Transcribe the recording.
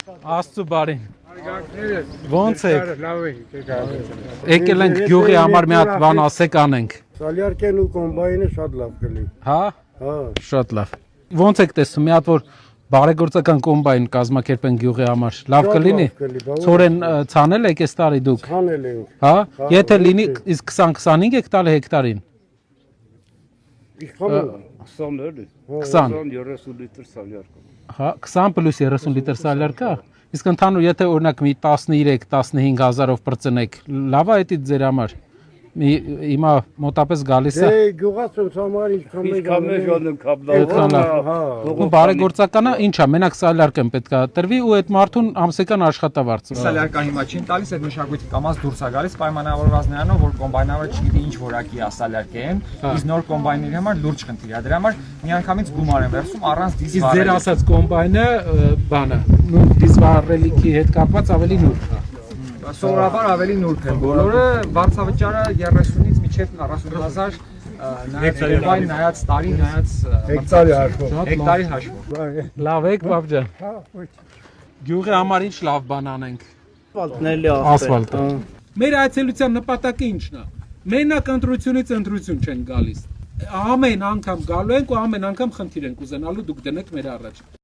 Աստծո բարին։ Ոնց եք։ Եկել ենք գյուղի համար մի հատ բան ասեք անենք։ Սալյարկեն ու կոմբայնը շատ լավ կլի։ Հա։ Հա։ Շատ լավ։ Ոնց եք տեսնում մի հատ որ բարեգործական կոմբայն կազմակերպեն գյուղի համար։ Լավ կլինի։ Ցորեն ցանել եք այս տարի դուք։ Ցանել ենք։ Հա։ Եթե լինի իսկ 20-25 եք տալի հեկտարին։ Իշխանը 20 30 լիտր սալյարկ։ Հա 20 պլյուս 30 լիտր սալյարկա։ Իսկ ընդհանուր եթե օրինակ մի 13-15 հազարով պրծնեք, լավ է դա ձեր համար։ Հիմա մոտապես գալիս է։ Դե գյուղացուն համար ինչքան մեջանում կապլավ։ Ու բարեգործականը ինչա, մենակ սալյարկեն պետքա տրվի ու այդ մարդուն ամսական աշխատավարձ։ Սալյարկան հիմա չին տալիս, այդ մշակույթի կամած դուրս է գալիս, պայմանավորված նրանով, որ կոմբայնավորը չգիտի ինչ որակի է սալյարկեն, իսկ նոր կոմբայնների համար լուրջ խնդիր է։ Դրա համար միանգամից գումար են վերցում առանց դիզվարել։ Իսկ ձեր ասած կոմբայնը բանը, նույն դիզվարելիքի հետ կապված ավելի նուրբ է։ Սովորաբար ավելի նուրբ են բոլորը, վարձավճարը 30-ից մինչև 40,000 կոմբայն նայած տարի նայած հեկտարի հաշվով։ հեկտարի հաշվով։ Լավ եք, պապ ջան։ Գյուղի համար ինչ լավ բան անենք։ Ասֆալտն Ասֆալտը։ Մեր այցելության նպատակը ինչն է։ Մենակ ընտրությունից ընտրություն չեն գալիս։ Ամեն անգամ գալու ենք ու ամեն անգամ խնդիր ենք ուզենալու դուք դնեք մեր առաջ։